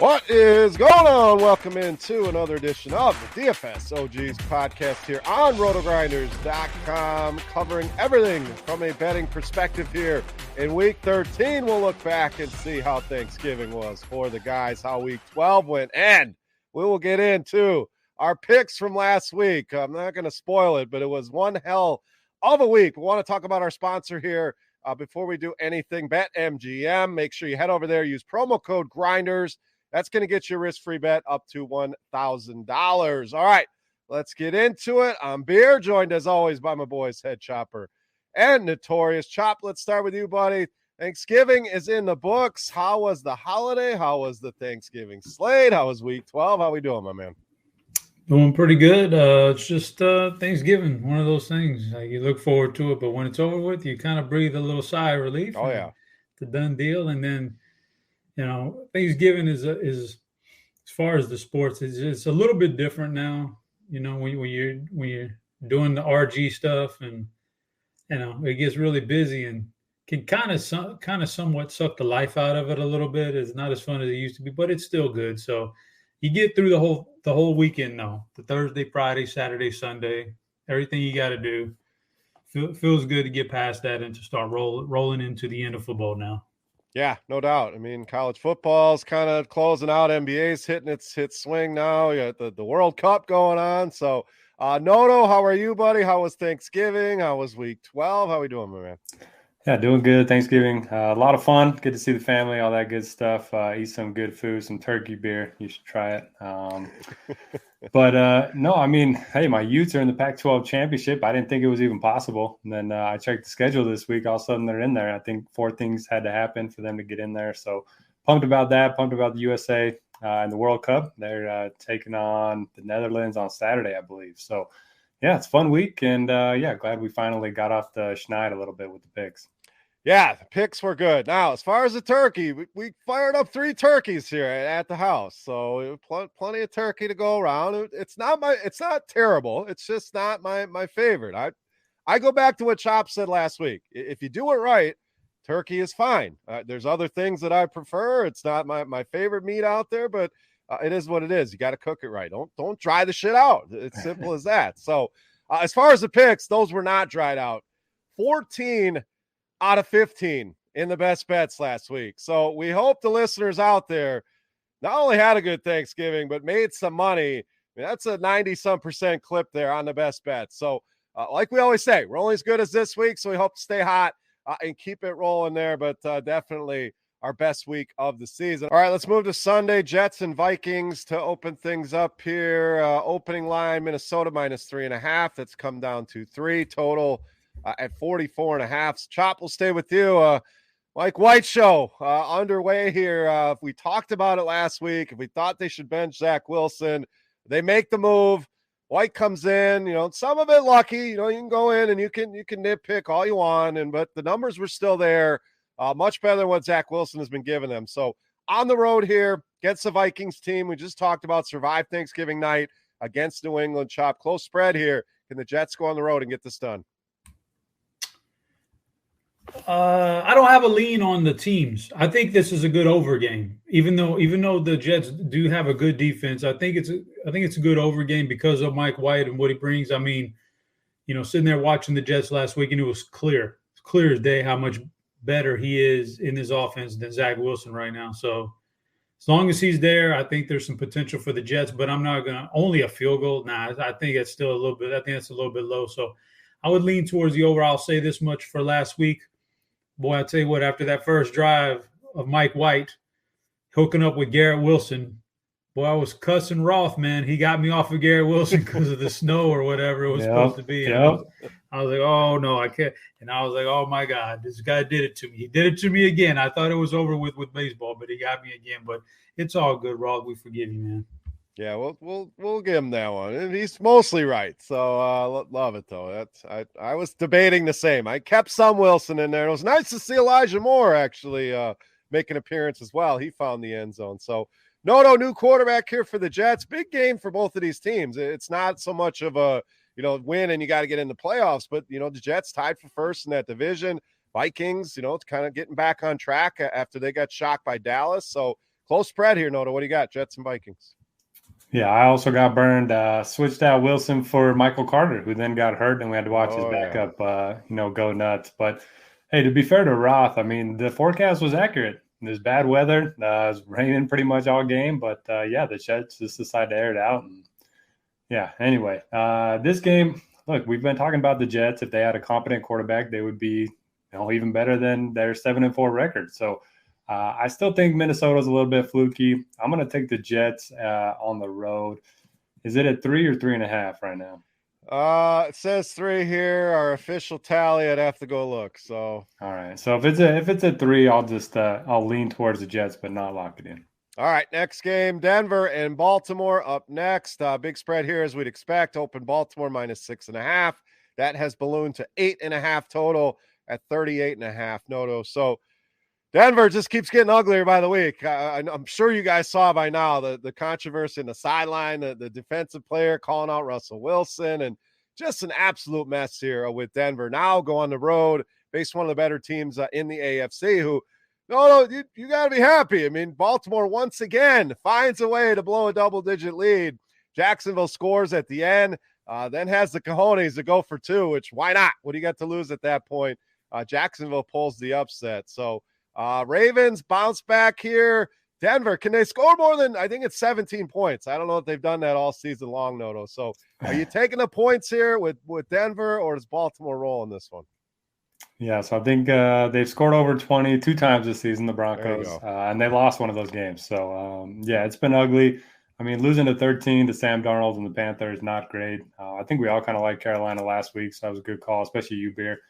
What is going on? Welcome into another edition of the DFS OGs podcast here on RotoGrinders.com, covering everything from a betting perspective here. In Week 13, we'll look back and see how Thanksgiving was for the guys, how Week 12 went, and we will get into our picks from last week. I'm not going to spoil it, but it was one hell of a week. We want to talk about our sponsor here. Before we do anything, BetMGM. Make sure you head over there, use promo code GRINDERS. That's going to get you a risk-free bet up to $1,000. All right, let's get into it. I'm Beer, joined as always by my boys, Head Chopper and Notorious Chop. Let's start with you, buddy. Thanksgiving is in the books. How was the holiday? How was the Thanksgiving slate? How was Week 12? How we doing, my man? Doing pretty good. It's just Thanksgiving, one of those things. Like, you look forward to it, but when it's over with, you kind of breathe a little sigh of relief. Oh, yeah. It's a done deal. And then, Thanksgiving is as far as the sports, it's a little bit different now. When you're doing the RG stuff, and it gets really busy and can kind of somewhat suck the life out of it a little bit. It's not as fun as it used to be, but it's still good. So you get through the whole weekend now. The Thursday, Friday, Saturday, Sunday, everything you got to do. Feels good to get past that and to start rolling into the end of football now. Yeah, no doubt. I mean, college football's kind of closing out. NBA's hitting its swing now. You got the World Cup going on. So, Noto, how are you, buddy? How was Thanksgiving? How was Week 12? How we doing, my man? Yeah, doing good. Thanksgiving. A lot of fun. Good to see the family, all that good stuff. Eat some good food, some turkey beer. You should try it. No, I mean, hey, my Utes are in the Pac-12 championship. I didn't think it was even possible. And then I checked the schedule this week. All of a sudden, they're in there. I think 4 things had to happen for them to get in there. So pumped about that. Pumped about the USA and the World Cup. They're taking on the Netherlands on Saturday, I believe. So, yeah, it's a fun week. And, glad we finally got off the schneid a little bit with the picks. Yeah, the picks were good. Now, as far as the turkey, we fired up 3 turkeys here at the house, so plenty of turkey to go around. It's not terrible. It's just not my favorite. I go back to what Chop said last week. If you do it right, turkey is fine. There's other things that I prefer. It's not my favorite meat out there, but it is what it is. You got to cook it right. Don't dry the shit out. It's simple as that. So, as far as the picks, those were not dried out. 14 out of 15 in the best bets last week. So we hope the listeners out there not only had a good Thanksgiving, but made some money. I mean, that's a 90-some% clip there on the best bets. So like we always say, we're only as good as this week. So we hope to stay hot and keep it rolling there, but definitely our best week of the season. All right, let's move to Sunday. Jets and Vikings to open things up here. Opening line, Minnesota -3.5. That's come down to 3 total. At 44.5. Chop, will stay with you. Mike White show underway here. We talked about it last week. If we thought they should bench Zach Wilson, they make the move. White comes in, some of it lucky. You can go in and you can nitpick all you want, but the numbers were still there. Much better than what Zach Wilson has been giving them. So on the road here against the Vikings team, we just talked about survive Thanksgiving night against New England. Chop, close spread here. Can the Jets go on the road and get this done? I don't have a lean on the teams. I think this is a good over game. Even though the Jets do have a good defense, I think it's a good over game because of Mike White and what he brings. I mean, sitting there watching the Jets last week, and it was clear as day how much better he is in his offense than Zach Wilson right now. So as long as he's there, I think there's some potential for the Jets, but I'm not going to only a field goal. Nah, I think that's still a little bit. I think that's a little bit low. So I would lean towards the over. I'll say this much for last week. Boy, I'll tell you what, after that first drive of Mike White hooking up with Garrett Wilson, boy, I was cussing Roth, man. He got me off of Garrett Wilson because of the snow or whatever it was supposed to be. Yep. I was like, oh, no, I can't. And I was like, oh, my God, this guy did it to me. He did it to me again. I thought it was over with baseball, but he got me again. But it's all good, Roth. We forgive you, man. Yeah, we'll give him that one, and he's mostly right. So love it though. I was debating the same. I kept some Wilson in there. It was nice to see Elijah Moore actually make an appearance as well. He found the end zone. So new quarterback here for the Jets. Big game for both of these teams. It's not so much of a win and you got to get in the playoffs, but the Jets tied for first in that division. Vikings, it's kind of getting back on track after they got shocked by Dallas. So close spread here, Noto. What do you got? Jets and Vikings. Yeah, I also got burned. Switched out Wilson for Michael Carter, who then got hurt, and we had to watch his backup, go nuts. But hey, to be fair to Roth, I mean, the forecast was accurate. There's bad weather. It was raining pretty much all game, but the Jets just decided to air it out. And anyway, this game, look, we've been talking about the Jets. If they had a competent quarterback, they would be even better than their 7-4 record. So I still think Minnesota's a little bit fluky. I'm going to take the Jets on the road. Is it at 3 or 3.5 right now? It says 3 here. Our official tally, I'd have to go look. So all right. So if it's at 3, I'll just I'll lean towards the Jets, but not lock it in. All right, next game, Denver and Baltimore up next. Big spread here as we'd expect. Open Baltimore -6.5. That has ballooned to 8.5 total at 38.5. Noto. So Denver just keeps getting uglier by the week. I'm sure you guys saw by now the controversy in the sideline, the defensive player calling out Russell Wilson, and just an absolute mess here with Denver. Now go on the road, face one of the better teams in the AFC who, no, you got to be happy. I mean, Baltimore once again finds a way to blow a double-digit lead. Jacksonville scores at the end, then has the cojones to go for 2, which why not? What do you got to lose at that point? Jacksonville pulls the upset. So Ravens bounce back here. Denver, can they score more than, I think it's 17 points. I don't know if they've done that all season long, Noto. So are you taking the points here with Denver, or does Baltimore roll in this one? Yeah, so I think they've scored over 20 2 times this season, the Broncos, and they lost one of those games. So, it's been ugly. I mean, losing to 13 to Sam Darnold and the Panthers, not great. I think we all kind of liked Carolina last week, so that was a good call, especially you, Beer.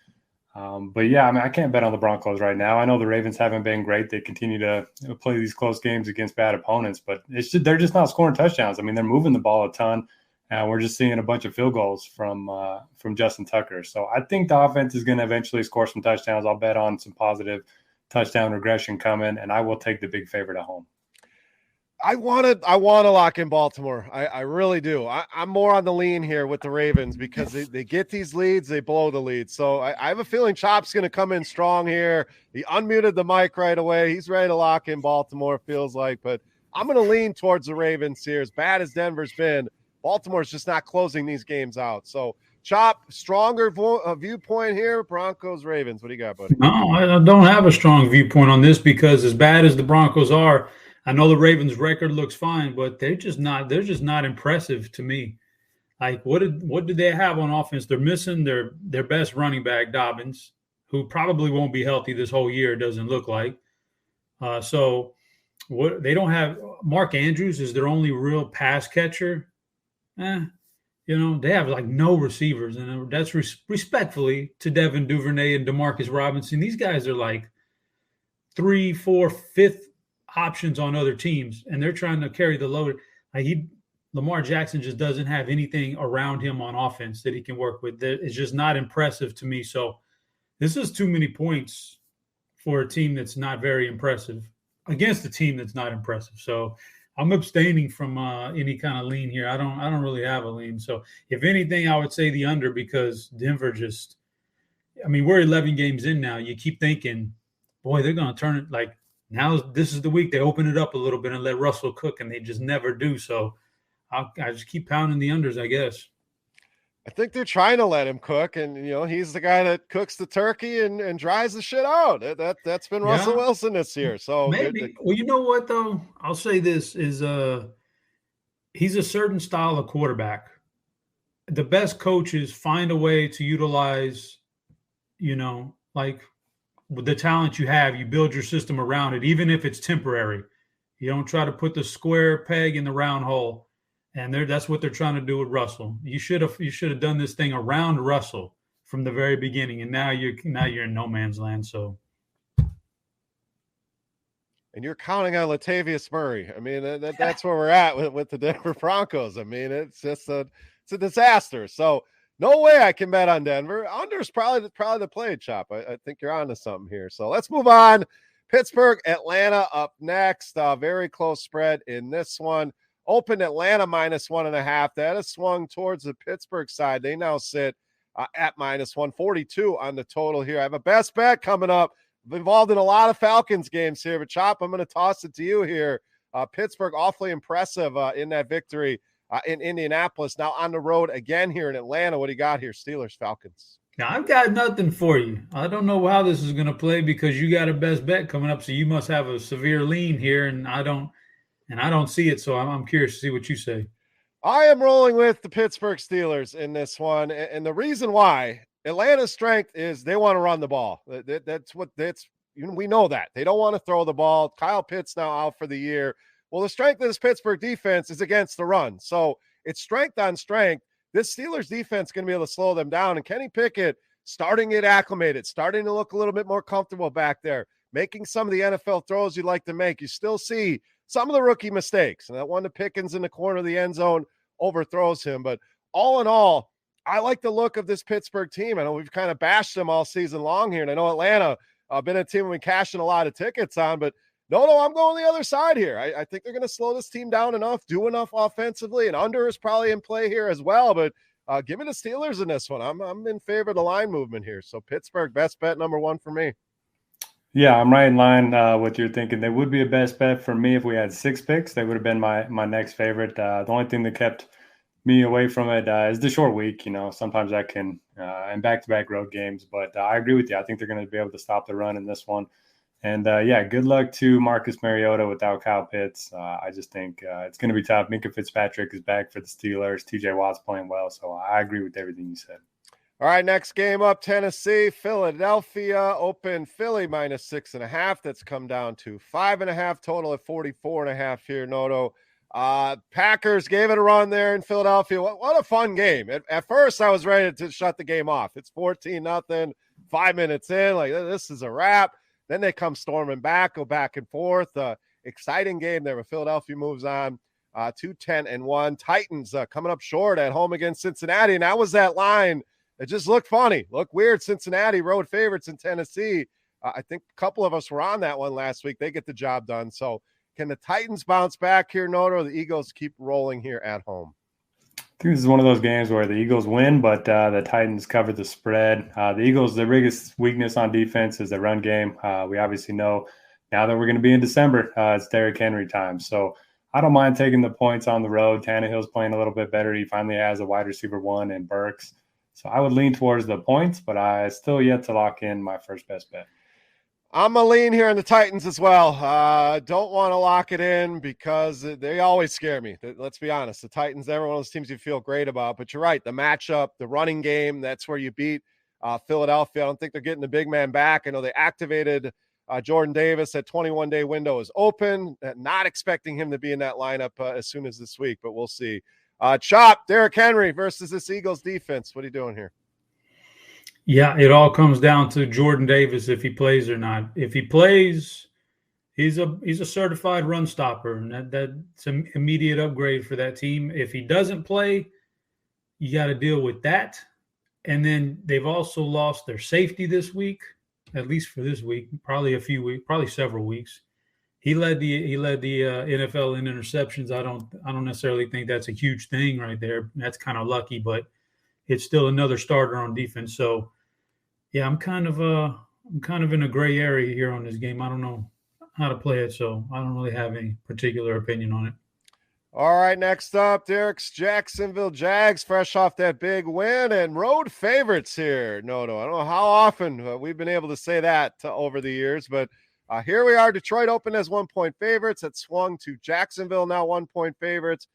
I can't bet on the Broncos right now. I know the Ravens haven't been great. They continue to play these close games against bad opponents, but they're just not scoring touchdowns. I mean, they're moving the ball a ton. We're just seeing a bunch of field goals from Justin Tucker. So I think the offense is going to eventually score some touchdowns. I'll bet on some positive touchdown regression coming, and I will take the big favorite at home. I want to lock in Baltimore. I really do. I'm more on the lean here with the Ravens because they get these leads, they blow the lead. So I have a feeling Chop's going to come in strong here. He unmuted the mic right away. He's ready to lock in Baltimore, feels like. But I'm going to lean towards the Ravens here. As bad as Denver's been, Baltimore's just not closing these games out. So Chop, stronger viewpoint here. Broncos, Ravens. What do you got, buddy? No, I don't have a strong viewpoint on this because as bad as the Broncos are, I know the Ravens' record looks fine, but they're just not impressive to me. Like, what did they have on offense? They're missing their best running back, Dobbins, who probably won't be healthy this whole year, it doesn't look like. So what they don't have, Mark Andrews is their only real pass catcher. They have like no receivers, and that's respectfully to Devin Duvernay and Demarcus Robinson. These guys are like 3, 4, 5th options on other teams, and they're trying to carry the load. Lamar Jackson just doesn't have anything around him on offense that he can work with. It's just not impressive to me. So this is too many points for a team that's not very impressive against a team that's not impressive. So I'm abstaining from any kind of lean here. I don't really have a lean. So if anything, I would say the under because Denver we're 11 games in now. You keep thinking, boy, they're going to turn it like now. This is the week they open it up a little bit and let Russell cook, and they just never do. So I just keep pounding the unders, I guess. I think they're trying to let him cook, and he's the guy that cooks the turkey and dries the shit out. That's been Russell Wilson this year. So maybe. Well, you know what though? I'll say this is he's a certain style of quarterback. The best coaches find a way to utilize, like with the talent you have, you build your system around it, even if it's temporary. You don't try to put the square peg in the round hole. And that's what they're trying to do with Russell. You should have done this thing around Russell from the very beginning, and now you're in no man's land. So, and you're counting on Latavius Murray. I mean, that's where we're at with the Denver Broncos. I mean, it's just a disaster. So, no way I can bet on Denver. Under's probably the play, Chop. I think you're onto something here. So let's move on. Pittsburgh, Atlanta up next. Very close spread in this one. Opened Atlanta -1.5. That has swung towards the Pittsburgh side. They now sit at -142 on the total here. I have a best bet coming up. I'm involved in a lot of Falcons games here, but Chop, I'm going to toss it to you here. Pittsburgh awfully impressive in that victory in Indianapolis. Now on the road again here in Atlanta. What do you got here? Steelers, Falcons. Now, I've got nothing for you. I don't know how this is going to play because you got a best bet coming up, so you must have a severe lean here, and I don't see it. So I'm curious to see what you say. I am rolling with the Pittsburgh Steelers in this one, and the reason why Atlanta's strength is they want to run the ball. We know that they don't want to throw the ball. Kyle Pitts now out for the year. Well, the strength of this Pittsburgh defense is against the run, so it's strength on strength. This Steelers defense is going to be able to slow them down. And Kenny Pickett starting to get acclimated, starting to look a little bit more comfortable back there, making some of the NFL throws you'd like to make. You still see some of the rookie mistakes. And that one to Pickens in the corner of the end zone overthrows him. But all in all, I like the look of this Pittsburgh team. I know we've kind of bashed them all season long here. And I know Atlanta been a team we've been cashing a lot of tickets on. But no, I'm going the other side here. I think they're going to slow this team down enough, do enough offensively, and under is probably in play here as well. But give me the Steelers in this one. I'm in favor of the line movement here. So Pittsburgh, best bet number one for me. Yeah, I'm right in line with your thinking. They would be a best bet for me if we had 6 picks. They would have been my next favorite. The only thing that kept me away from it is the short week. Sometimes that can and back-to-back road games. But I agree with you. I think they're going to be able to stop the run in this one. And, good luck to Marcus Mariota without Kyle Pitts. I just think it's going to be tough. Minka Fitzpatrick is back for the Steelers. TJ Watt's playing well. So I agree with everything you said. All right, next game up, Tennessee, Philadelphia. Open Philly -6.5. That's come down to 5.5, total at 44.5 here, Noto. Packers gave it a run there in Philadelphia. What a fun game. At first, I was ready to shut the game off. It's 14-0, 5 minutes in. Like, this is a wrap. Then they come storming back, go back and forth. Exciting game there, but Philadelphia moves on to 10-1. Titans coming up short at home against Cincinnati, and that was that line. It just looked funny, looked weird. Cincinnati road favorites in Tennessee. I think a couple of us were on that one last week. They get the job done. So can the Titans bounce back here, Noto, or the Eagles keep rolling here at home? I think this is one of those games where the Eagles win, but the Titans cover the spread. The Eagles, their biggest weakness on defense is the run game. We obviously know now that we're going to be in December, it's Derrick Henry time. So I don't mind taking the points on the road. Tannehill's playing a little bit better. He finally has a wide receiver one in Burks. So I would lean towards the points, but I still yet to lock in my first best bet. I'm going to lean here on the Titans as well. Don't want to lock it in because they always scare me. Let's be honest. The Titans, they're one of those teams you feel great about. But you're right. The matchup, the running game, that's where you beat Philadelphia. I don't think they're getting the big man back. I know they activated Jordan Davis. That 21-day window is open. Not expecting him to be in that lineup as soon as this week, but we'll see. Chop, Derrick Henry versus this Eagles defense. What are you doing here? Yeah, it all comes down to Jordan Davis if he plays or not. If he plays, he's a certified run stopper, and that's an immediate upgrade for that team. If he doesn't play, you got to deal with that. And then they've also lost their safety this week, at least for this week, probably a few weeks, probably several weeks. He led the NFL in interceptions. I don't necessarily think that's a huge thing right there. That's kind of lucky, but it's still another starter on defense. So, yeah, I'm kind of in a gray area here on this game. I don't know how to play it, so I don't really have any particular opinion on it. All right, next up, Derek's Jacksonville Jags, fresh off that big win and road favorites here. No, I don't know how often we've been able to say that over the years, but here we are. Detroit opened as 1-point favorites. It swung to Jacksonville, now 1-point favorites.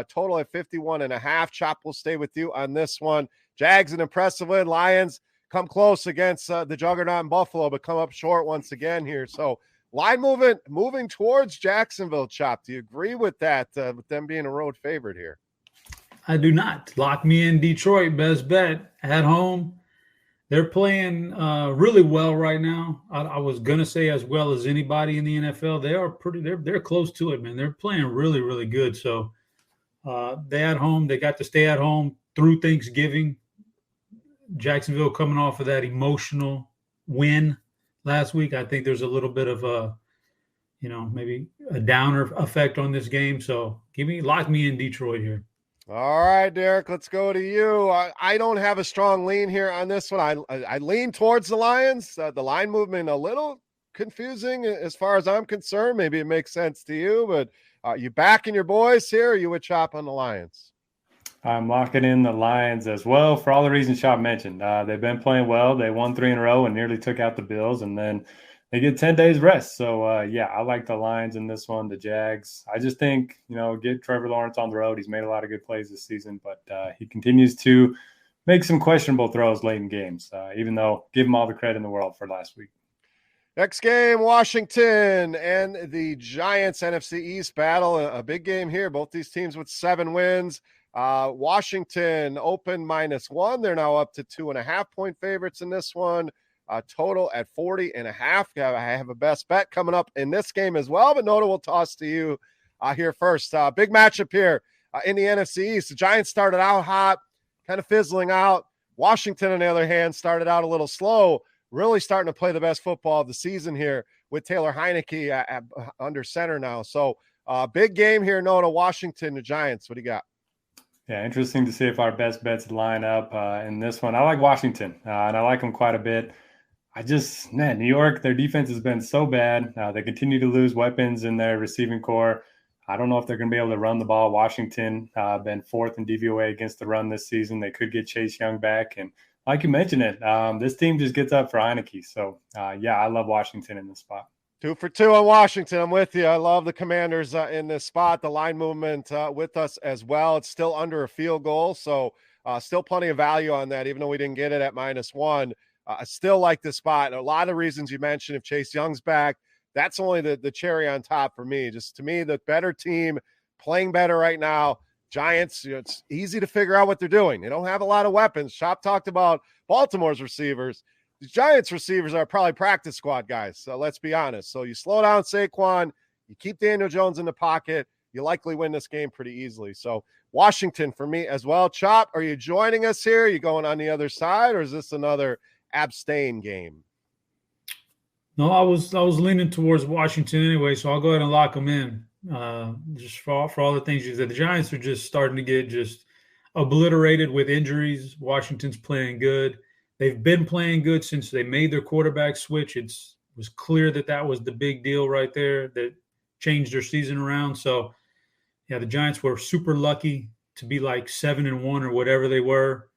Total at 51.5. Chop will stay with you on this one. Jags, an impressive win. Lions come close against the juggernaut in Buffalo, but come up short once again here. So line moving towards Jacksonville, Chop. Do you agree with that, with them being a road favorite here? I do not. Lock me in Detroit. Best bet at home. They're playing really well right now. I was gonna say as well as anybody in the NFL. They are they're close to it, man. They're playing really, really good. So they at home. They got to stay at home through Thanksgiving. Jacksonville coming off of that emotional win last week. I think there's a little bit of maybe a downer effect on this game. So lock me in Detroit here. All right, Derek, let's go to you. I don't have a strong lean here on this one. I lean towards the Lions. The line movement a little confusing as far as I'm concerned. Maybe it makes sense to you, but you backing your boys here, or you would chop on the Lions? I'm locking in the Lions as well for all the reasons Shop mentioned. They've been playing well. They won 3 in a row and nearly took out the Bills, and then they get 10 days rest. So, I like the Lions in this one, the Jags. I just think, get Trevor Lawrence on the road. He's made a lot of good plays this season, but he continues to make some questionable throws late in games, even though give him all the credit in the world for last week. Next game, Washington and the Giants NFC East battle. A big game here. Both these teams with 7 wins. Washington open -1. They're now up to 2.5-point favorites in this one. Total at 40.5. I have a best bet coming up in this game as well, but Noda will toss to you here first. Big matchup here in the NFC East. The Giants started out hot, kind of fizzling out. Washington, on the other hand, started out a little slow, really starting to play the best football of the season here with Taylor Heineke under center now. So big game here, Noda. Washington, the Giants. What do you got? Yeah, interesting to see if our best bets line up in this one. I like Washington, and I like them quite a bit. New York, their defense has been so bad. They continue to lose weapons in their receiving core. I don't know if they're going to be able to run the ball. Washington been 4th in DVOA against the run this season. They could get Chase Young back. And like you mentioned this team just gets up for Heineke. So, I love Washington in this spot. 2 for 2 on Washington. I'm with you. I love the Commanders in this spot. The line movement with us as well. It's still under a field goal, so still plenty of value on that, even though we didn't get it at -1. I still like this spot. A lot of reasons you mentioned. If Chase Young's back, that's only the cherry on top for me. Just to me, the better team, playing better right now. Giants, it's easy to figure out what they're doing. They don't have a lot of weapons. Shop talked about Baltimore's receivers. The Giants receivers are probably practice squad guys, so let's be honest. So you slow down Saquon, you keep Daniel Jones in the pocket, you likely win this game pretty easily. So Washington for me as well. Chop, are you joining us here? Are you going on the other side, or is this another abstain game? No, I was leaning towards Washington anyway, so I'll go ahead and lock them in. Just for all the things you said. The Giants are just starting to get just obliterated with injuries. Washington's playing good. They've been playing good since they made their quarterback switch. It was clear that was the big deal right there that changed their season around. So, the Giants were super lucky to be like 7-1 or whatever they were.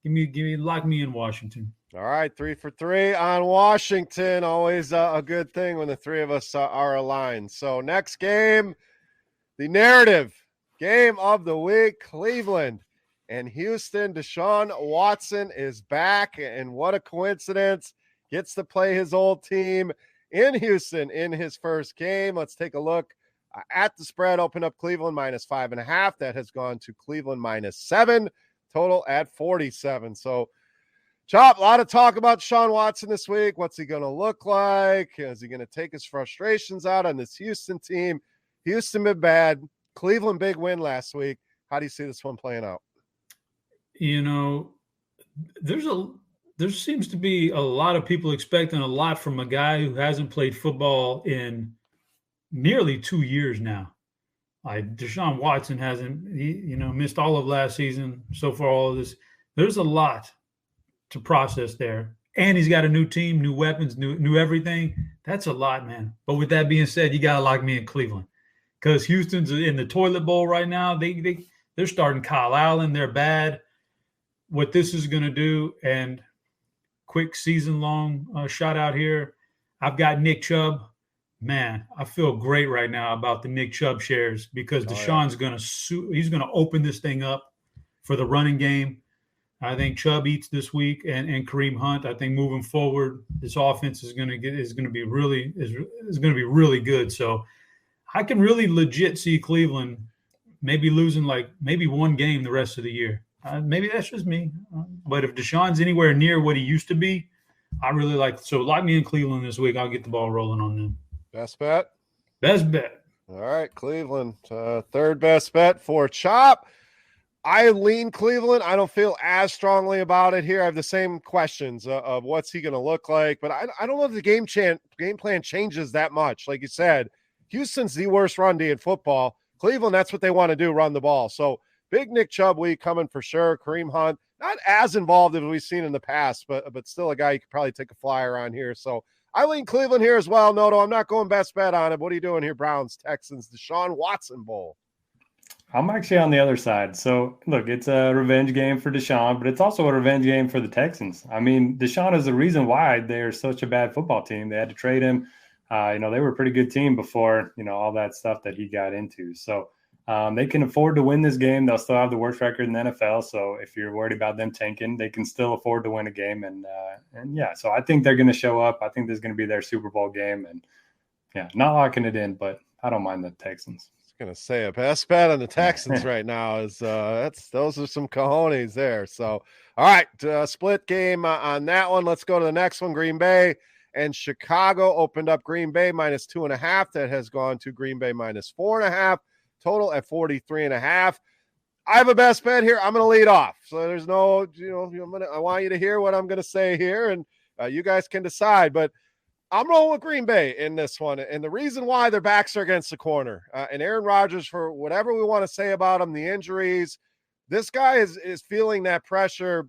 Lock me in Washington. All right, 3 for 3 on Washington. Always a good thing when the three of us are aligned. So next game, the narrative game of the week, Cleveland and Houston. Deshaun Watson is back, and what a coincidence. Gets to play his old team in Houston in his first game. Let's take a look at the spread. Open up Cleveland -5.5. That has gone to Cleveland -7. Total at 47. So, Chop, a lot of talk about Deshaun Watson this week. What's he going to look like? Is he going to take his frustrations out on this Houston team? Houston been bad. Cleveland big win last week. How do you see this one playing out? There seems to be a lot of people expecting a lot from a guy who hasn't played football in nearly 2 years now. Like Deshaun Watson missed all of last season. So far, all of this, there's a lot to process there. And he's got a new team, new weapons, new everything. That's a lot, man. But with that being said, you got to lock me in Cleveland because Houston's in the toilet bowl right now. They're starting Kyle Allen. They're bad. What this is going to do, and quick season-long shout out here, I've got Nick Chubb. Man, I feel great right now about the Nick Chubb shares because Deshaun's he's going to open this thing up for the running game. I think Chubb eats this week and Kareem Hunt. I think moving forward, this offense is going to be really good. So I can really legit see Cleveland maybe losing maybe one game the rest of the year. Maybe that's just me. But if Deshaun's anywhere near what he used to be, I really like. So lock me in Cleveland this week. I'll get the ball rolling on them. Best bet? Best bet. All right, Cleveland. Third best bet for Chop. I lean Cleveland. I don't feel as strongly about it here. I have the same questions of what's he going to look like, but I don't know if the game plan changes that much. Like you said, Houston's the worst run D in football. Cleveland, that's what they want to do, run the ball. So big Nick Chubb week coming for sure. Kareem Hunt, not as involved as we've seen in the past, but still a guy you could probably take a flyer on here. So I lean Cleveland here as well. Noto, I'm not going best bet on it. What are you doing here, Browns, Texans, Deshaun Watson Bowl? I'm actually on the other side. So, look, it's a revenge game for Deshaun, but it's also a revenge game for the Texans. I mean, Deshaun is the reason why they're such a bad football team. They had to trade him. They were a pretty good team before, all that stuff that he got into. So they can afford to win this game. They'll still have the worst record in the NFL. So if you're worried about them tanking, they can still afford to win a game. And so I think they're going to show up. I think this is going to be their Super Bowl game. And, not locking it in, but I don't mind the Texans. Gonna say a best bet on the Texans right now is those are some cojones there. So all right, split game on that one. Let's go to the next one. Green Bay and Chicago opened up Green Bay -2.5. That has gone to Green Bay -4.5. Total at 43.5. I have a best bet here. I'm gonna lead off. So there's no, I want you to hear what I'm gonna say here, and you guys can decide. But I'm rolling with Green Bay in this one. And the reason why their backs are against the corner. And Aaron Rodgers, for whatever we want to say about him, the injuries, this guy is feeling that pressure.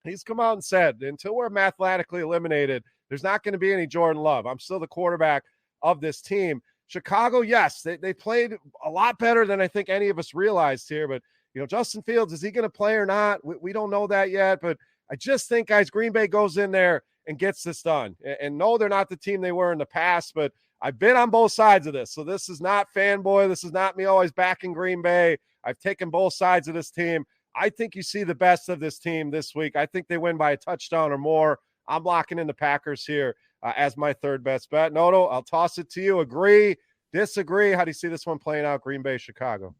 He's come out and said, until we're mathematically eliminated, there's not going to be any Jordan Love. I'm still the quarterback of this team. Chicago, yes, they played a lot better than I think any of us realized here. But, Justin Fields, is he going to play or not? We don't know that yet. But I just think, guys, Green Bay goes in there and gets this done. And no, they're not the team they were in the past, but I've been on both sides of this. So this is not fanboy. This is not me always backing Green Bay. I've taken both sides of this team. I think you see the best of this team this week. I think they win by a touchdown or more. I'm locking in the Packers here as my third best bet. Noto, I'll toss it to you. Agree, disagree? How do you see this one playing out, Green Bay, Chicago?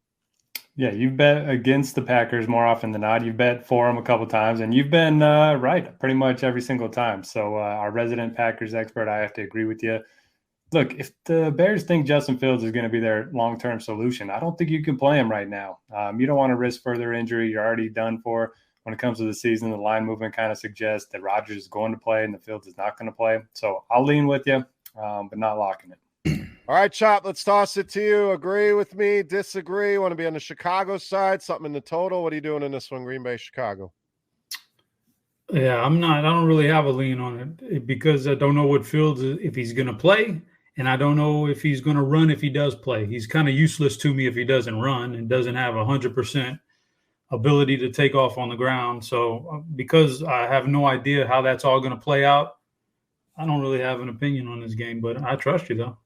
Yeah, you've bet against the Packers more often than not. You've bet for them a couple times, and you've been right pretty much every single time. So our resident Packers expert, I have to agree with you. Look, if the Bears think Justin Fields is going to be their long-term solution, I don't think you can play him right now. You don't want to risk further injury. You're already done for when it comes to the season. The line movement kind of suggests that Rodgers is going to play and the Fields is not going to play. So I'll lean with you, but not locking it. All right, Chop, let's toss it to you. Agree with me, disagree? Want to be on the Chicago side, something in the total? What are you doing in this one, Green Bay, Chicago? Yeah, I don't really have a lean on it because I don't know what Fields, if he's going to play, and I don't know if he's going to run if he does play. He's kind of useless to me if he doesn't run and doesn't have 100% ability to take off on the ground. So because I have no idea how that's all going to play out, I don't really have an opinion on this game, but I trust you, though.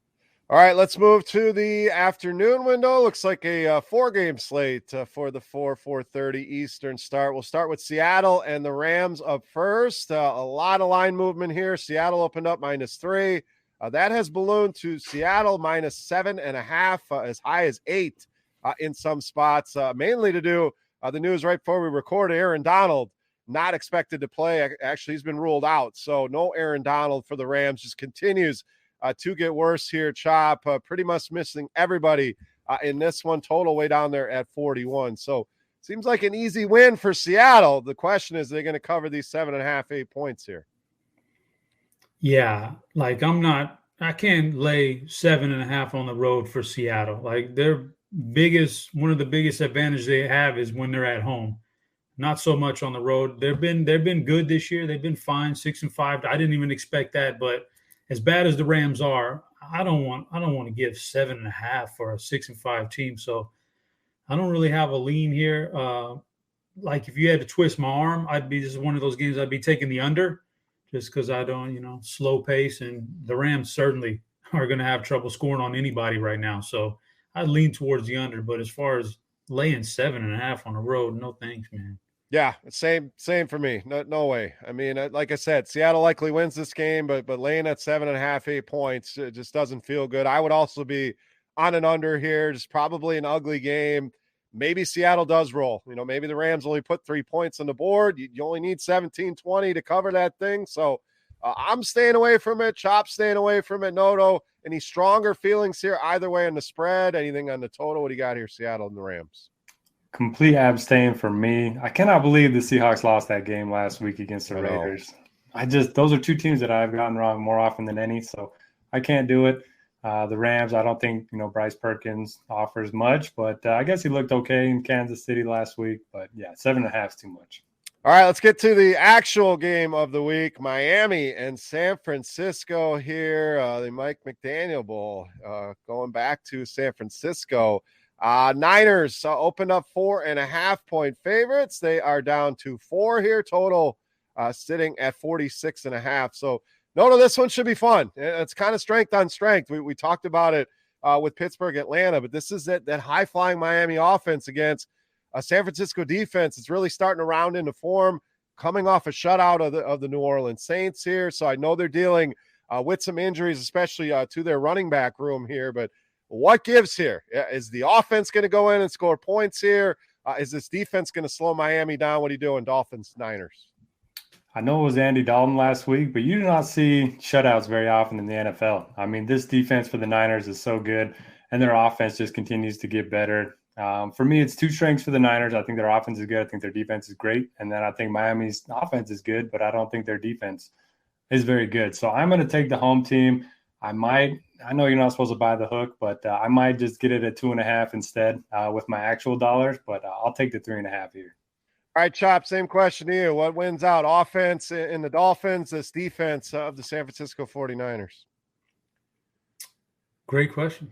All right, let's move to the afternoon window. Looks like a 4-game slate for the 4:30 Eastern start. We'll start with Seattle and the Rams up first. A lot of line movement here. Seattle opened up -3. That has ballooned to Seattle -7.5, as high as 8 in some spots, mainly to do the news right before we recorded. Aaron Donald not expected to play. Actually, he's been ruled out. So no Aaron Donald for the Rams. Just continues to get worse here. Chop pretty much missing everybody in this one. Total way down there at 41. So seems like an easy win for Seattle. The question is, they're going to cover these 7.5, 8 points here. Yeah, like I can't lay 7.5 on the road for Seattle. Like one of the biggest advantage they have is when they're at home. Not so much on the road. They've been good this year. They've been fine, 6-5. I didn't even expect that, but as bad as the Rams are, I don't want to give 7.5 for a 6-5 team. So I don't really have a lean here. Like if you had to twist my arm, this is one of those games I'd be taking the under, just because I don't, slow pace, and the Rams certainly are going to have trouble scoring on anybody right now. So I lean towards the under. But as far as laying 7.5 on the road, no thanks, man. Yeah, same for me. No way. I mean, like I said, Seattle likely wins this game, but laying at 7.5, 8 points, it just doesn't feel good. I would also be on an under here. Just probably an ugly game. Maybe Seattle does roll. Maybe the Rams only put 3 points on the board. You only need 17, 20 to cover that thing. So I'm staying away from it. Chop's staying away from it. Noto, any stronger feelings here either way on the spread? Anything on the total? What do you got here, Seattle and the Rams? Complete abstain for me. I cannot believe the Seahawks lost that game last week against the Raiders. Those are two teams that I've gotten wrong more often than any, so I can't do it. The Rams, I don't think, Bryce Perkins offers much, but I guess he looked okay in Kansas City last week. But yeah, 7.5 is too much. All right, let's get to the actual game of the week. Miami and San Francisco here. The Mike McDaniel Bowl going back to San Francisco. Niners opened up 4.5-point favorites. They are down to 4 here total, sitting at 46.5. So no, this one should be fun. It's kind of strength on strength. We talked about it with Pittsburgh, Atlanta, but this is that high-flying Miami offense against a San Francisco defense. It's really starting to round into form, coming off a shutout of the New Orleans Saints here. So I know they're dealing with some injuries, especially to their running back room here. But what gives here? Is the offense going to go in and score points here? Is this defense going to slow Miami down? What are you doing, Dolphins, Niners? I know it was Andy Dalton last week, but you do not see shutouts very often in the NFL. I mean, this defense for the Niners is so good, and their offense just continues to get better. For me, it's 2 strengths for the Niners. I think their offense is good. I think their defense is great. And then I think Miami's offense is good, but I don't think their defense is very good. So I'm going to take the home team. I know you're not supposed to buy the hook, but I might just get it at 2.5 instead with my actual dollars, but I'll take the 3.5 here. All right, Chop, same question to you. What wins out, offense in the Dolphins, this defense of the San Francisco 49ers? Great question.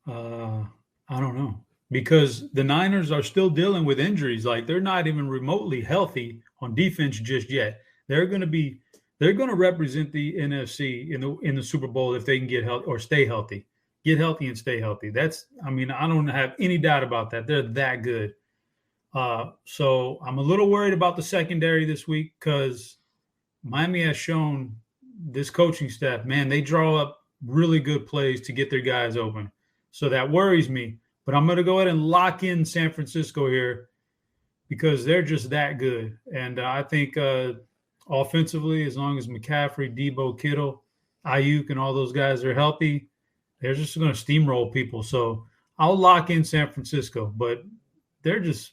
I don't know. Because the Niners are still dealing with injuries. Like, they're not even remotely healthy on defense just yet. They're going to represent the NFC in the Super Bowl if they can get healthy or stay healthy. Get healthy and stay healthy. I don't have any doubt about that. They're that good. So I'm a little worried about the secondary this week because Miami has shown this coaching staff, man, they draw up really good plays to get their guys open. So that worries me. But I'm going to go ahead and lock in San Francisco here because they're just that good. And I think offensively, as long as McCaffrey, Debo, Kittle, Ayuk, and all those guys are healthy, they're just going to steamroll people. So I'll lock in San Francisco. But they're just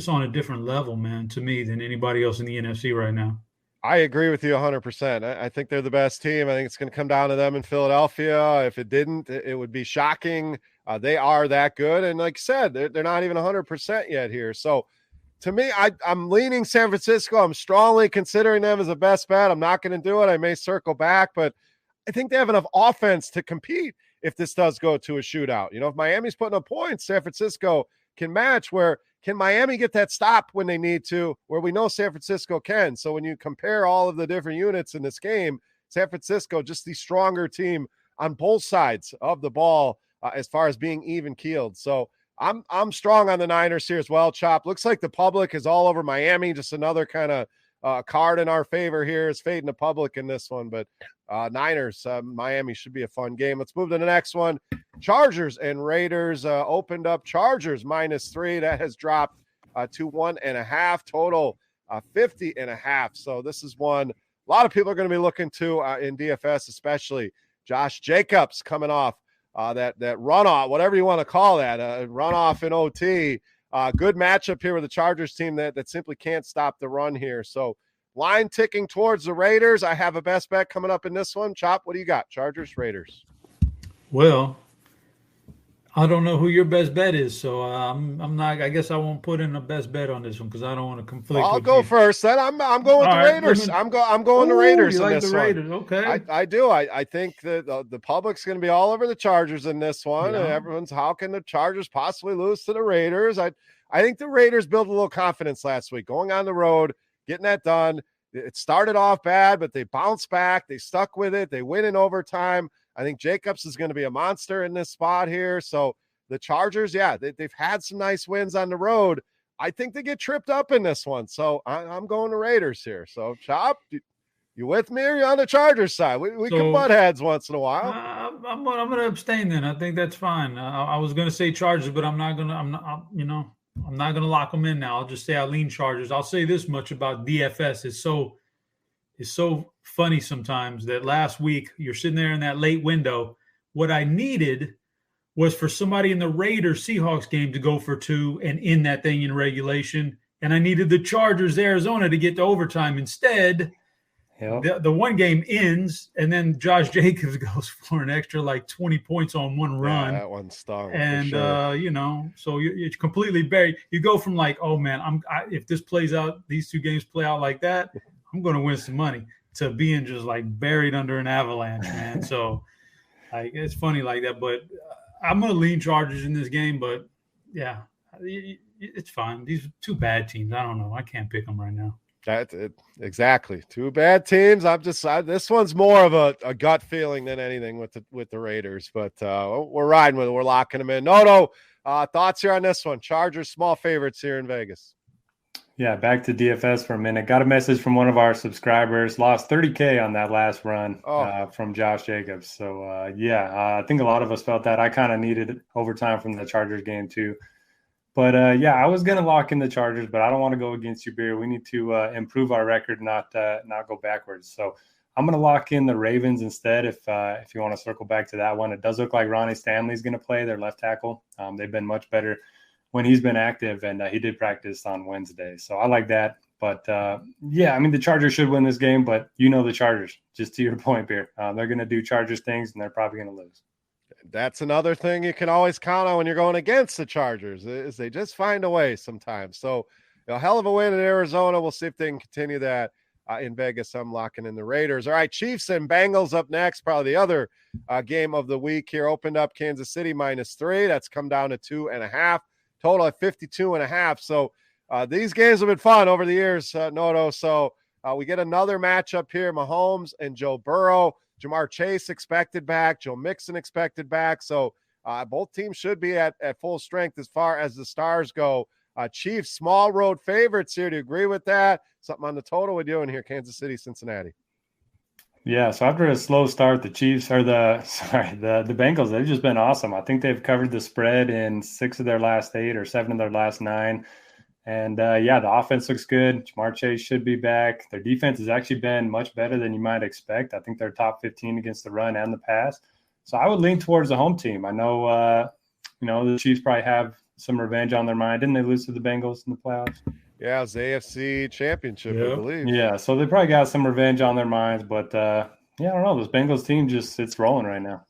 on a different level, man, to me than anybody else in the NFC right now. I agree with you 100%. I think they're the best team. I think it's going to come down to them in Philadelphia. If it didn't, it would be shocking. They are that good. And like I said, they're not even 100% yet here. So to me, I'm leaning San Francisco. I'm strongly considering them as a best bet. I'm not going to do it. I may circle back, but I think they have enough offense to compete if this does go to a shootout. You know, if Miami's putting up points, San Francisco can match. Where can Miami get that stop when they need to, where we know San Francisco can? So when you compare all of the different units in this game, San Francisco, just the stronger team on both sides of the ball as far as being even keeled. So I'm strong on the Niners here as well, Chop. Looks like the public is all over Miami. Just another kind of card in our favor here is fading the public in this one. But Niners, Miami should be a fun game. Let's move to the next one. Chargers and Raiders opened up. Chargers -3. That has dropped to 1.5. Total 50.5. So this is one a lot of people are going to be looking to in DFS, especially Josh Jacobs coming off that runoff, whatever you want to call that, runoff in OT. Good matchup here with the Chargers team that simply can't stop the run here. So line ticking towards the Raiders. I have a best bet coming up in this one. Chop, what do you got? Chargers, Raiders. Well, I don't know who your best bet is, so I'm not. I guess I won't put in a best bet on this one because I don't want to conflict. I'll go first. Then I'm going with the Raiders. I'm going the Raiders in this one. Raiders. Okay, I do. I think that the public's going to be all over the Chargers in this one, Yeah. and everyone's how can the Chargers possibly lose to the Raiders? I think the Raiders built a little confidence last week, going on the road, getting that done. It started off bad, but they bounced back. They stuck with it. They win in overtime. I think Jacobs is going to be a monster in this spot here. So the Chargers, yeah, they've had some nice wins on the road. I think they get tripped up in this one. So I'm going to Raiders here. So, Chop, you with me or you on the Chargers side? We can butt heads once in a while. I'm going to abstain then. I think that's fine. I was going to say Chargers, but I'm not going to lock them in now. I'll just say I lean Chargers. I'll say this much about DFS. It's so funny sometimes that last week you're sitting there in that late window. What I needed was for somebody in the Raiders-Seahawks game to go for 2 and end that thing in regulation. And I needed the Chargers-Arizona to get to overtime. Instead, Yep. the one game ends, and then Josh Jacobs goes for an extra like 20 points on one run. That one stung. And for sure. So you're completely buried. You go from like, oh man, if this plays out, these two games play out like that, I'm going to win some money, to being just like buried under an avalanche, man. So like it's funny like that. But I'm going to lean Chargers in this game. But yeah, it's fine. These are two bad teams. I don't know. I can't pick them right now. Exactly. Two bad teams. This one's more of a gut feeling than anything with the Raiders, but we're riding with it. We're locking them in. Noto, thoughts here on this one? Chargers small favorites here in Vegas. Yeah, back to DFS for a minute. Got a message from one of our subscribers. Lost $30K on that last run from Josh Jacobs. So I think a lot of us felt that. I kind of needed overtime from the Chargers game too. But, I was going to lock in the Chargers, but I don't want to go against you, Beer. We need to improve our record, not go backwards. So I'm going to lock in the Ravens instead if you want to circle back to that one. It does look like Ronnie Stanley's going to play their left tackle. They've been much better when he's been active, and he did practice on Wednesday. So I like that. But, the Chargers should win this game, but the Chargers, just to your point, Beer. They're going to do Chargers things, and they're probably going to lose. That's another thing you can always count on when you're going against the Chargers, is they just find a way sometimes. So a hell of a win in Arizona. We'll see if they can continue that in Vegas. I'm locking in the Raiders. All right, Chiefs and Bengals up next. Probably the other game of the week here. Opened up Kansas City -3. That's come down to 2.5. Total at 52.5. So these games have been fun over the years, Noto. So we get another matchup here. Mahomes and Joe Burrow. Jamar Chase expected back. Joe Mixon expected back. So both teams should be at full strength as far as the stars go. Chiefs, small road favorites here. Do you agree with that? Something on the total we're doing here, Kansas City, Cincinnati. Yeah, so after a slow start, the Bengals, they've just been awesome. I think they've covered the spread in 6 of their last 8 or 7 of their last 9. And, the offense looks good. Jamar Chase should be back. Their defense has actually been much better than you might expect. I think they're top 15 against the run and the pass. So I would lean towards the home team. I know, the Chiefs probably have some revenge on their mind. Didn't they lose to the Bengals in the playoffs? Yeah, it was the AFC Championship, I believe. Yeah, so they probably got some revenge on their minds. But, I don't know. This Bengals team it's rolling right now.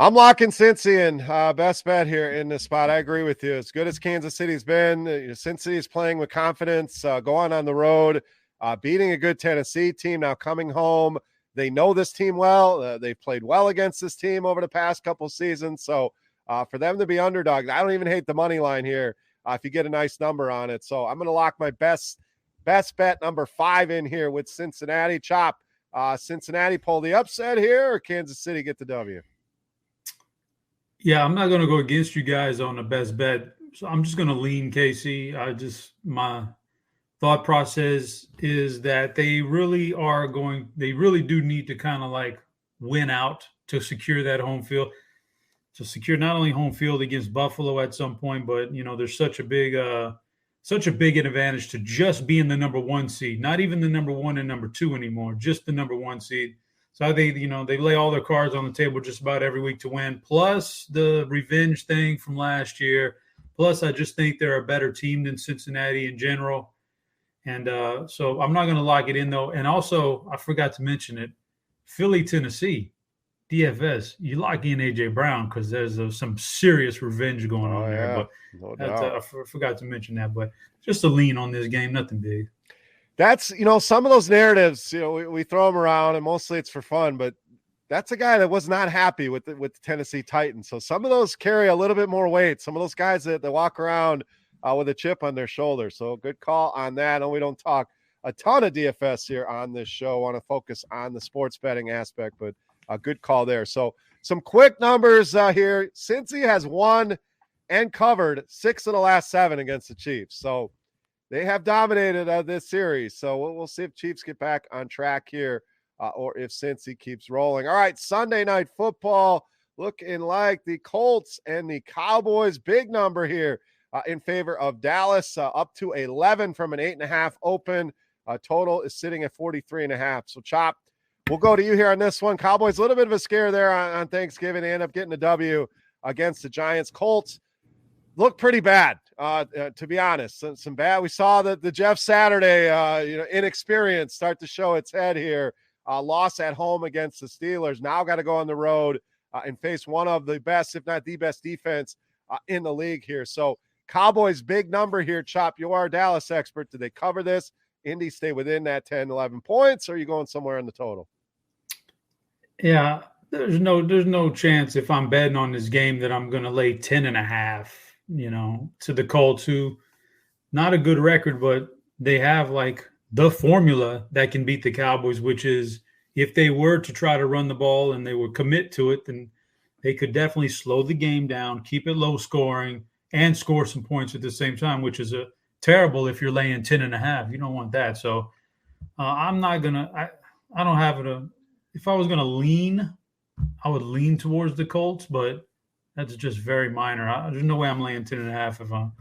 I'm locking Cincy in. Best bet here in this spot. I agree with you. As good as Kansas City's been, Cincy is playing with confidence, going on the road, beating a good Tennessee team, now coming home. They know this team well. They've played well against this team over the past couple seasons. So for them to be underdogs, I don't even hate the money line here if you get a nice number on it. So I'm going to lock my best bet number 5 in here with Cincinnati. Chop, Cincinnati pull the upset here, or Kansas City get the W? Yeah, I'm not going to go against you guys on the best bet. So I'm just going to lean KC. My thought process is that they really do need to kind of like win out to secure that home field, to secure not only home field against Buffalo at some point, but there's such a big advantage to just being the number 1 seed, not even the number 1 and number 2 anymore, just the number 1 seed. So I think, they lay all their cards on the table just about every week to win, plus the revenge thing from last year. Plus, I just think they're a better team than Cincinnati in general. And so I'm not going to lock it in, though. And also, I forgot to mention it, Philly, Tennessee, DFS, you lock in A.J. Brown because there's some serious revenge going on there. But no doubt. I forgot to mention that. But just a lean on this game, nothing big. That's, some of those narratives, we throw them around and mostly it's for fun, but that's a guy that was not happy with the Tennessee Titans. So some of those carry a little bit more weight. Some of those guys that walk around with a chip on their shoulder. So good call on that. And we don't talk a ton of DFS here on this show. I want to focus on the sports betting aspect, but a good call there. So some quick numbers here. Cincy has won and covered 6 of the last 7 against the Chiefs. So they have dominated this series. So we'll see if Chiefs get back on track here or if Cincy keeps rolling. All right, Sunday Night Football looking like the Colts and the Cowboys. Big number here in favor of Dallas, up to 11 from an 8.5 open. Total is sitting at 43.5. So, Chop, we'll go to you here on this one. Cowboys, a little bit of a scare there on Thanksgiving. They end up getting a W against the Giants. Colts look pretty bad To be honest. Some bad. We saw the Jeff Saturday, inexperience start to show its head here. Loss at home against the Steelers. Now got to go on the road and face one of the best, if not the best, defense in the league here. So Cowboys, big number here. Chop, you are a Dallas expert. Did they cover this? Indy stay within that 10, 11 points, or are you going somewhere in the total? Yeah, there's no chance if I'm betting on this game that I'm going to lay 10.5, to the Colts, who not a good record, but they have like the formula that can beat the Cowboys, which is if they were to try to run the ball and they would commit to it, then they could definitely slow the game down, keep it low scoring, and score some points at the same time, which is terrible if you're laying 10.5. You don't want that. So I'm not going to – I don't have it. If I was going to lean, I would lean towards the Colts, but that's just very minor. There's no way I'm laying 10.5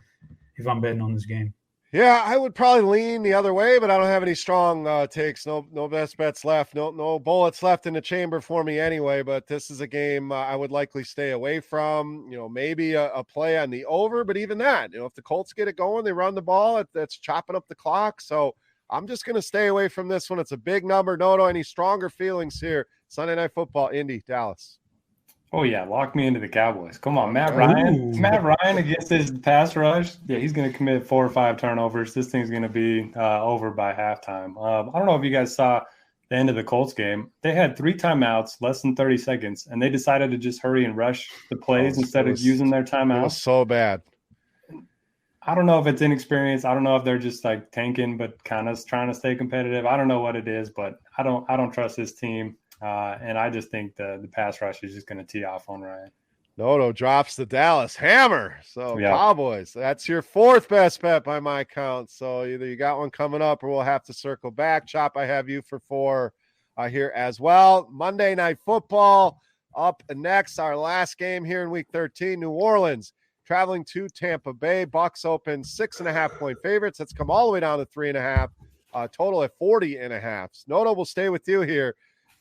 if I'm betting on this game. Yeah, I would probably lean the other way, but I don't have any strong takes. No best bets left. No bullets left in the chamber for me anyway. But this is a game I would likely stay away from. Maybe a play on the over, but even that, if the Colts get it going, they run the ball. That's chopping up the clock. So I'm just going to stay away from this one. It's a big number. No, any stronger feelings here. Sunday Night Football, Indy, Dallas. Oh, yeah. Lock me into the Cowboys. Come on, Matt Ryan. Ooh. Matt Ryan against his pass rush. Yeah, he's going to commit 4 or 5 turnovers. This thing's going to be over by halftime. I don't know if you guys saw the end of the Colts game. They had 3 timeouts, less than 30 seconds, and they decided to just hurry and rush the plays instead of using their timeout. It was so bad. I don't know if it's inexperience. I don't know if they're just like tanking but kind of trying to stay competitive. I don't know what it is, but I don't trust this team. And I just think the pass rush is just going to tee off on Ryan. No drops the Dallas hammer. So yeah. Cowboys, that's your 4th best bet by my count. So either you got one coming up or we'll have to circle back. Chop, I have you for 4 here as well. Monday Night Football up next. Our last game here in Week 13. New Orleans traveling to Tampa Bay. Bucks open 6.5-point favorites. That's come all the way down to 3.5. Total at 40.5. Noto will stay with you here.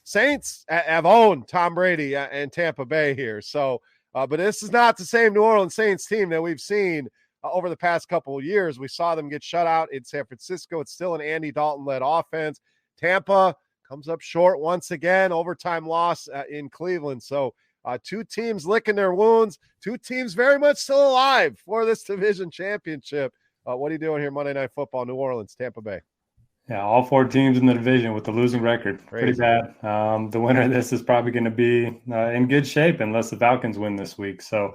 Saints have owned Tom Brady and Tampa Bay here. So, but this is not the same New Orleans Saints team that we've seen over the past couple of years. We saw them get shut out in San Francisco. It's still an Andy Dalton-led offense. Tampa comes up short once again, overtime loss in Cleveland. So 2 teams licking their wounds, 2 teams very much still alive for this division championship. What are you doing here Monday Night Football, New Orleans, Tampa Bay? Yeah, all 4 teams in the division with the losing record. Crazy. Pretty bad. The winner of this is probably going to be in good shape unless the Falcons win this week. So,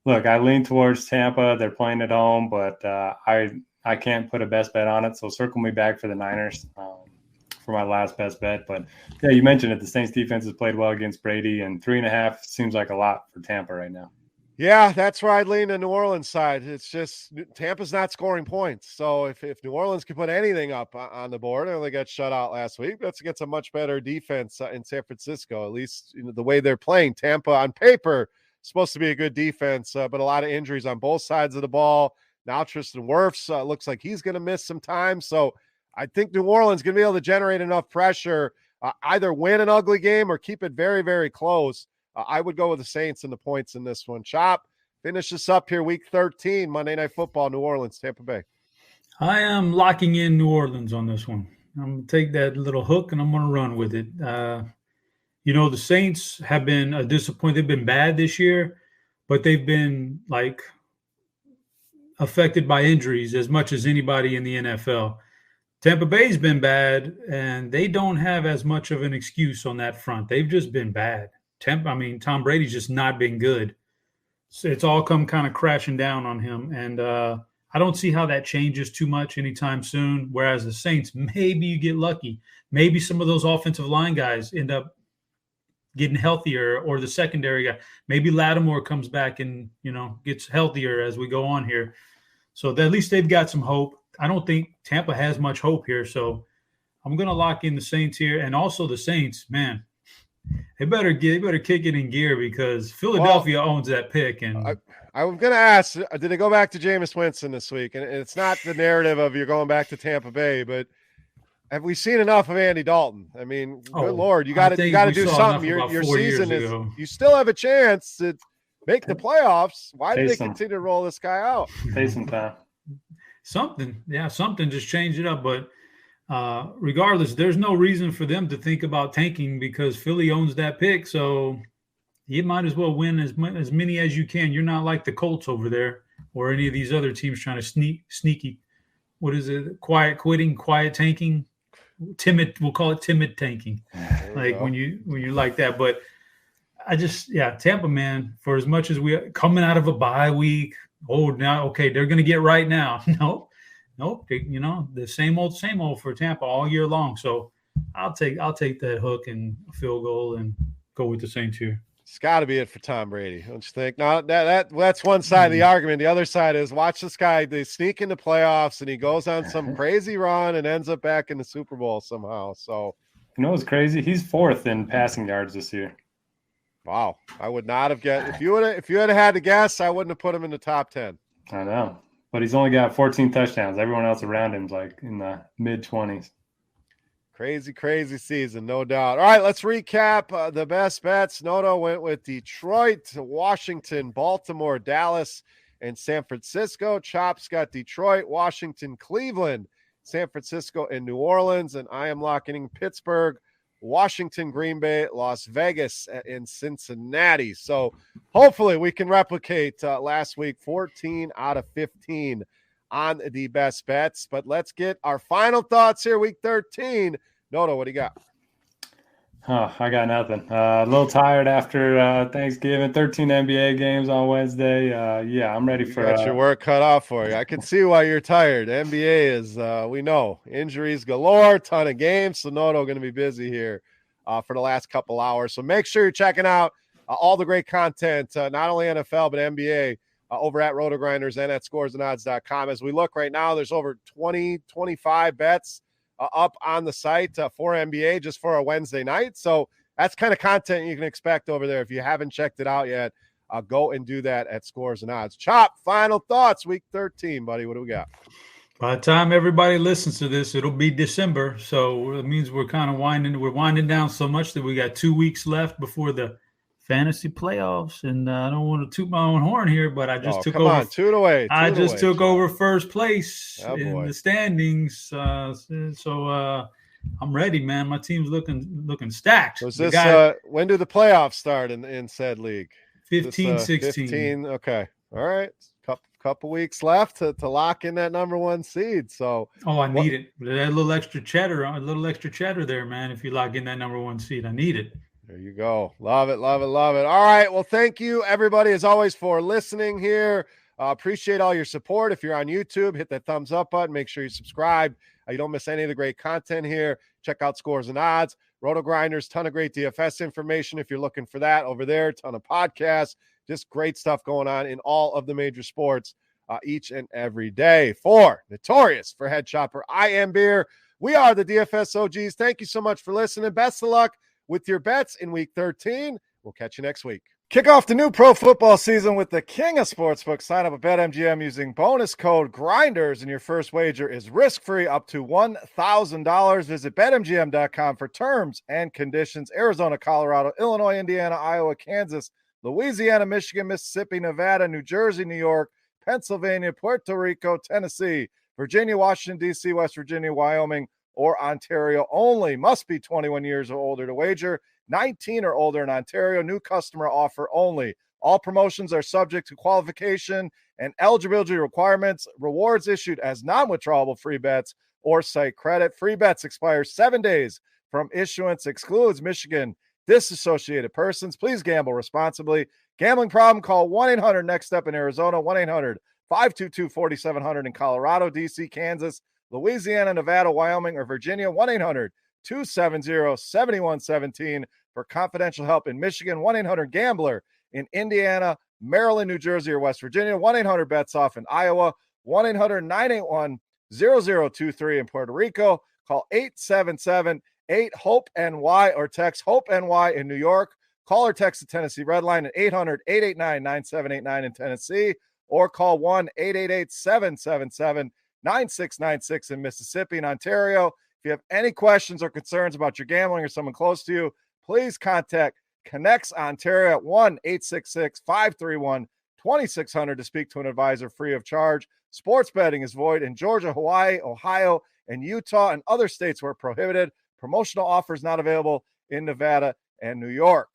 look, I lean towards Tampa. They're playing at home, but I can't put a best bet on it. So circle me back for the Niners for my last best bet. But, yeah, you mentioned it. The Saints defense has played well against Brady, and 3.5 seems like a lot for Tampa right now. Yeah, that's where I'd lean the New Orleans side. It's just Tampa's not scoring points. So if New Orleans can put anything up on the board, and they got shut out last week, that's against a much better defense in San Francisco, at least the way they're playing. Tampa on paper supposed to be a good defense, but a lot of injuries on both sides of the ball. Now Tristan Wirfs looks like he's going to miss some time. So I think New Orleans going to be able to generate enough pressure, either win an ugly game or keep it very, very close. I would go with the Saints and the points in this one. Chop, finish this up here, Week 13, Monday Night Football, New Orleans, Tampa Bay. I am locking in New Orleans on this one. I'm going to take that little hook and I'm going to run with it. The Saints have been a disappointment. They've been bad this year, but they've been like affected by injuries as much as anybody in the NFL. Tampa Bay's been bad, and they don't have as much of an excuse on that front. They've just been bad. Tom Brady's just not been good. So it's all come kind of crashing down on him. And I don't see how that changes too much anytime soon. Whereas the Saints, maybe you get lucky. Maybe some of those offensive line guys end up getting healthier, or the secondary guy. Maybe Lattimore comes back and, gets healthier as we go on here. So at least they've got some hope. I don't think Tampa has much hope here. So I'm going to lock in the Saints here. And also the Saints, man, they better kick it in gear because Philadelphia owns that pick. And I was going to ask, did they go back to Jameis Winston this week? And it's not the narrative of you're going back to Tampa Bay, but have we seen enough of Andy Dalton? I mean, good Lord, you got to do something. Your season is, you still have a chance to make the playoffs. Why do they Taste 'em. continue to roll this guy out? Take some time. Something just change it up. But regardless, there's no reason for them to think about tanking because Philly owns that pick. So you might as well win as many as you can. You're not like the Colts over there or any of these other teams trying to sneaky. What is it? Quiet quitting, quiet tanking, timid. We'll call it timid tanking. Like when you're like that. But Tampa, man, for as much as we coming out of a bye week, now, okay, they're going to get right now. Nope. The same old for Tampa all year long. So I'll take that hook and a field goal and go with the Saints here. It's got to be it for Tom Brady, don't you think? Now that's one side of the argument. The other side is watch this guy. They sneak into playoffs and he goes on some crazy run and ends up back in the Super Bowl somehow. So you know what's crazy? He's 4th in passing yards this year. Wow, I would not have guessed if you had to guess. I wouldn't have put him in the top 10. I know, but he's only got 14 touchdowns. Everyone else around him's like in the mid-20s. Crazy season, no doubt. All right, let's recap the best bets. Noto went with Detroit, Washington, Baltimore, Dallas, and San Francisco. Chops got Detroit, Washington, Cleveland, San Francisco, and New Orleans. And I am locking in Pittsburgh, Washington, Green Bay, Las Vegas, and Cincinnati. So hopefully we can replicate last week, 14 out of 15 on the best bets. But let's get our final thoughts here, week 13. Noto, what do you got? Oh, I got nothing. A little tired after Thanksgiving. 13 NBA games on Wednesday. I'm ready for got your work cut off for you. I can see why you're tired. NBA is, we know, injuries galore, ton of games. So Noto going to be busy here for the last couple hours. So make sure you're checking out all the great content, not only NFL, but NBA over at RotoGrinders and at scoresandodds.com. As we look right now, there's over 25 bets up on the site for NBA just for a Wednesday night. So that's kind of content you can expect over there. If you haven't checked it out yet, go and do that at Scores and Odds. Chop, final thoughts, week 13, buddy. What do we got? By the time everybody listens to this, it'll be December. So it means we're kind of winding down so much that we got 2 weeks left before the fantasy playoffs. And I don't want to toot my own horn here, but I just took over. Toot away. I just took over first place in the standings. So I'm ready, man. My team's looking stacked. Was this when do the playoffs start in said league? 15, 16. 15. Okay. All right. Couple weeks left to lock in that number 1 seed. So I need it. That little extra cheddar there, man. If you lock in that number 1 seed, I need it. There you go. Love it. All right. Well, thank you, everybody, as always, for listening here. Appreciate all your support. If you're on YouTube, hit that thumbs up button. Make sure you subscribe. You don't miss any of the great content here. Check out Scores and Odds. RotoGrinders, ton of great DFS information if you're looking for that over there. Ton of podcasts. Just great stuff going on in all of the major sports each and every day. For Head Shopper, I am Beer. We are the DFS OGs. Thank you so much for listening. Best of luck with your bets in week 13. We'll catch you next week. Kick off the new pro football season with the king of sportsbooks. Sign up at BetMGM using bonus code GRINDERS, and your first wager is risk-free up to $1,000. Visit BetMGM.com for terms and conditions. Arizona, Colorado, Illinois, Indiana, Iowa, Kansas, Louisiana, Michigan, Mississippi, Nevada, New Jersey, New York, Pennsylvania, Puerto Rico, Tennessee, Virginia, Washington, D.C., West Virginia, Wyoming, or Ontario only. Must be 21 years or older to wager. 19 or older in Ontario. New customer offer only. All promotions are subject to qualification and eligibility requirements. Rewards issued as non-withdrawable free bets or site credit. Free bets expire 7 days from issuance. Excludes Michigan disassociated persons. Please gamble responsibly. Gambling problem? Call 1-800-NEXT-STEP in Arizona. 1-800-522-4700 in Colorado, D.C., Kansas, Louisiana, Nevada, Wyoming, or Virginia. 1-800-270-7117 for confidential help in Michigan. 1-800-GAMBLER in Indiana, Maryland, New Jersey, or West Virginia. 1-800-BETS-OFF in Iowa. 1-800-981-0023 in Puerto Rico. Call 877-8-HOPE-NY or text HOPE-NY in New York. Call or text the Tennessee Red Line at 800-889-9789 in Tennessee, or call 1-888-777-9696 in Mississippi and Ontario. If you have any questions or concerns about your gambling or someone close to you, please contact Connects Ontario at 1-866-531-2600 to speak to an advisor free of charge. Sports betting is void in Georgia, Hawaii, Ohio, and Utah, and other states where prohibited. Promotional offers not available in Nevada and New York.